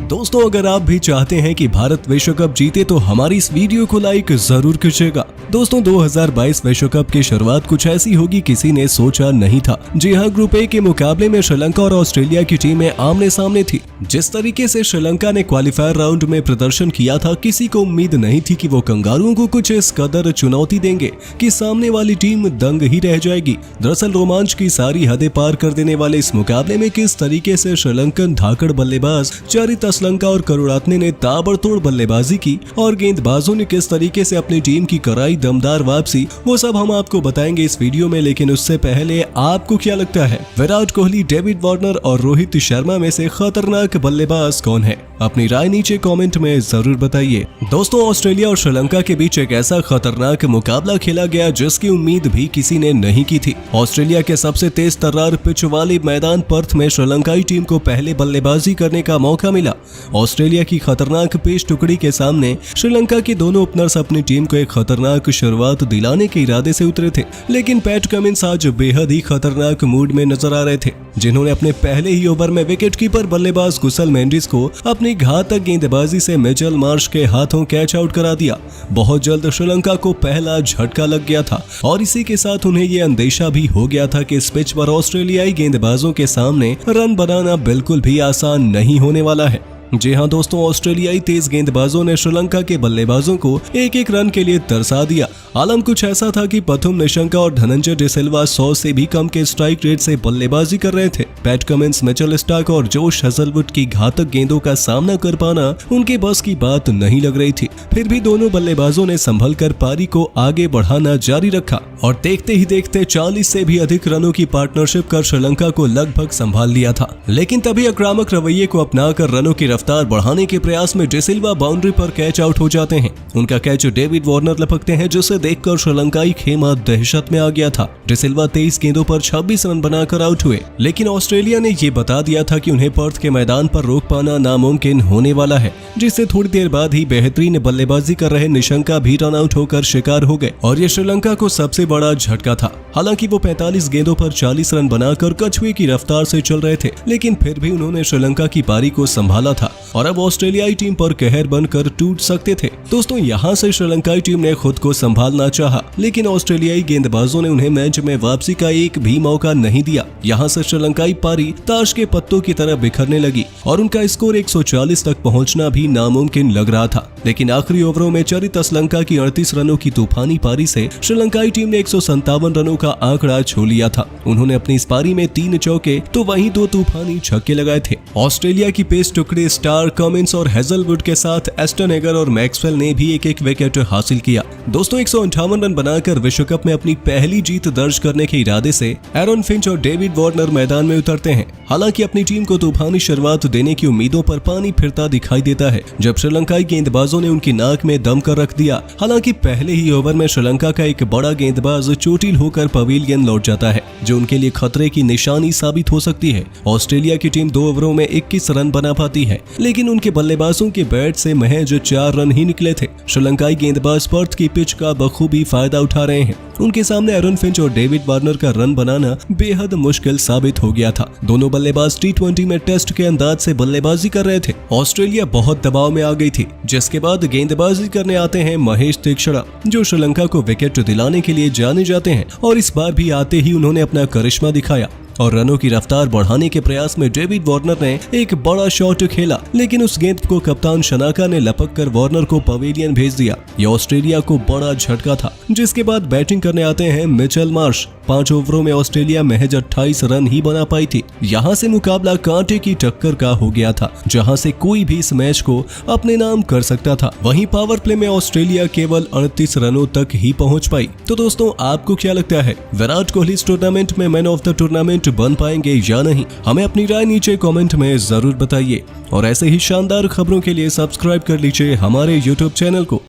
दोस्तों अगर आप भी चाहते हैं कि भारत विश्व कप जीते तो हमारी इस वीडियो को लाइक जरूर कीजिएगा। दोस्तों 2022 विश्व कप की शुरुआत कुछ ऐसी होगी किसी ने सोचा नहीं था। जी हां, ग्रुप ए के मुकाबले में श्रीलंका और ऑस्ट्रेलिया की टीमें आमने सामने थी। जिस तरीके से श्रीलंका ने क्वालिफायर राउंड में प्रदर्शन किया था, किसी को उम्मीद नहीं थी कि वो कंगारुओं को कुछ इस कदर चुनौती देंगे कि सामने वाली टीम दंग ही रह जाएगी। दरअसल रोमांच की सारी हदें पार कर देने वाले इस मुकाबले में किस तरीके से श्रीलंकन धाकड़ बल्लेबाज चरित असलंका और करुणारत्ने ने ताबड़तोड़ बल्लेबाजी की और गेंदबाजों ने किस तरीके से अपनी टीम की कराई दमदार वापसी, वो सब हम आपको बताएंगे इस वीडियो में। लेकिन उससे पहले आपको क्या लगता है, विराट कोहली, डेविड वार्नर और रोहित शर्मा में से खतरनाक बल्लेबाज कौन है? अपनी राय नीचे कमेंट में जरूर बताइए। दोस्तों ऑस्ट्रेलिया और श्रीलंका के बीच एक ऐसा खतरनाक मुकाबला खेला गया जिसकी उम्मीद भी किसी ने नहीं की थी। ऑस्ट्रेलिया के सबसे तेज तर्रार पिच वाले मैदान पर्थ में श्रीलंकाई टीम को पहले बल्लेबाजी करने का मौका मिला। ऑस्ट्रेलिया की खतरनाक पेश टुकड़ी के सामने श्रीलंका के दोनों ओपनर्स अपनी टीम को एक खतरनाक शुरुआत दिलाने के इरादे से उतरे थे। लेकिन पैट कमिंस आज बेहद ही खतरनाक मूड में नजर आ रहे थे, जिन्होंने अपने पहले ही ओवर में विकेटकीपर बल्लेबाज कुशल मेंडिस को अपनी घातक गेंदबाजी से मिचेल मार्श के हाथों कैच आउट करा दिया। बहुत जल्द श्रीलंका को पहला झटका लग गया था और इसी के साथ उन्हें यह अंदेशा भी हो गया था कि इस पिच पर ऑस्ट्रेलियाई गेंदबाजों के सामने रन बनाना बिल्कुल भी आसान नहीं होने वाला है। जी हां दोस्तों, ऑस्ट्रेलियाई तेज गेंदबाजों ने श्रीलंका के बल्लेबाजों को एक एक रन के लिए तरसा दिया। आलम कुछ ऐसा था कि पथुम निशंका और धनंजय डिसिल्वा 100 से भी कम के स्ट्राइक रेट से बल्लेबाजी कर रहे थे। पैट कमिंस, मिचेल स्टार्क और जोश हेजलवुड की घातक गेंदों का सामना कर पाना उनके बस की बात नहीं लग रही थी। फिर भी दोनों बल्लेबाजों ने संभल कर पारी को आगे बढ़ाना जारी रखा और देखते ही देखते 40 से भी अधिक रनों की पार्टनरशिप कर श्रीलंका को लगभग संभाल लिया था। लेकिन तभी आक्रामक रवैये को अपनाकर रनों की रफ्तार बढ़ाने के प्रयास में डिसिल्वा बाउंड्री पर कैच आउट हो जाते हैं। उनका कैच डेविड वार्नर लपकते हैं, जिसे देखकर श्रीलंकाई खेमा दहशत में आ गया था। डिसिल्वा 23 गेंदों पर 26 रन बनाकर आउट हुए। लेकिन ऑस्ट्रेलिया ने ये बता दिया था कि उन्हें पर्थ के मैदान पर रोक पाना नामुमकिन होने वाला है, जिससे थोड़ी देर बाद ही बेहतरीन बल्लेबाजी कर रहे निशंका भी रन आउट होकर शिकार हो गए और ये श्रीलंका को सबसे बड़ा झटका था। हालांकि वो 45 गेंदों पर 40 रन बनाकर कछुए की रफ्तार से चल रहे थे, लेकिन फिर भी उन्होंने श्रीलंका की पारी को संभाला था और अब ऑस्ट्रेलियाई टीम पर कहर बनकर टूट सकते थे। दोस्तों यहाँ से श्रीलंकाई टीम ने खुद को संभालना चाहा, लेकिन ऑस्ट्रेलियाई गेंदबाजों ने उन्हें मैच में वापसी का एक भी मौका नहीं दिया। यहाँ से श्रीलंकाई पारी ताश के पत्तों की तरह बिखरने लगी और उनका स्कोर 140 तक पहुंचना भी नामुमकिन लग रहा था। लेकिन आखिरी ओवरों में चरित असलंका की 38 रनों की तूफानी पारी से श्रीलंकाई टीम ने 157 रनों का आंकड़ा छू लिया था। उन्होंने अपनी इस पारी में 3 चौके तो वहीं 2 तूफानी छक्के लगाए थे। ऑस्ट्रेलिया की पेस टुकड़े स्टार, कमिंस और हेजलवुड के साथ एस्टन एगर और मैक्सवेल ने भी एक एक विकेट हासिल किया। दोस्तों 158 रन बनाकर विश्व कप में अपनी पहली जीत दर्ज करने के इरादे से एरन फिंच और डेविड वार्नर मैदान में उतरते हैं। हालांकि अपनी टीम को तूफानी शुरुआत देने की उम्मीदों पर पानी फिरता दिखाई देता है जब श्रीलंकाई गेंदबाजों ने उनकी नाक में दम कर रख दिया। हालांकि पहले ही ओवर में श्रीलंका का एक बड़ा गेंदबाज चोटिल होकर पवेलियन लौट जाता है, जो उनके लिए खतरे की निशानी साबित हो सकती है। ऑस्ट्रेलिया की टीम 2 ओवरों में 21 रन बना पाती है, लेकिन उनके बल्लेबाजों के बैट से महज 4 रन ही निकले थे। श्रीलंकाई गेंदबाज पर्थ की पिच का बखूबी फायदा उठा रहे हैं। उनके सामने एरन फिंच और डेविड वार्नर का रन बनाना बेहद मुश्किल साबित हो गया था। दोनों बल्लेबाज T20 में टेस्ट के अंदाज से बल्लेबाजी कर रहे थे। ऑस्ट्रेलिया बहुत दबाव में आ गई थी, जिसके बाद गेंदबाजी करने आते हैं महेश तीक्षणा, जो श्रीलंका को विकेट दिलाने के लिए जाने जाते हैं और इस बार भी आते ही उन्होंने अपना करिश्मा दिखाया और रनों की रफ्तार बढ़ाने के प्रयास में डेविड वार्नर ने एक बड़ा शॉट खेला, लेकिन उस गेंद को कप्तान शनाका ने लपक कर वार्नर को पवेलियन भेज दिया। यह ऑस्ट्रेलिया को बड़ा झटका था, जिसके बाद बैटिंग करने आते हैं मिचेल मार्श। 5 ओवरों में ऑस्ट्रेलिया महज 28 रन ही बना पाई थी। यहाँ से मुकाबला कांटे की टक्कर का हो गया था, जहाँ से कोई भी इस मैच को अपने नाम कर सकता था। वहीं पावर प्ले में ऑस्ट्रेलिया केवल 38 रनों तक ही पहुंच पाई। तो दोस्तों आपको क्या लगता है, विराट कोहली इस टूर्नामेंट में मैन ऑफ द टूर्नामेंट बन पाएंगे या नहीं? हमें अपनी राय नीचे कमेंट में जरूर बताइए और ऐसे ही शानदार खबरों के लिए सब्सक्राइब कर लीजिए हमारे YouTube चैनल को।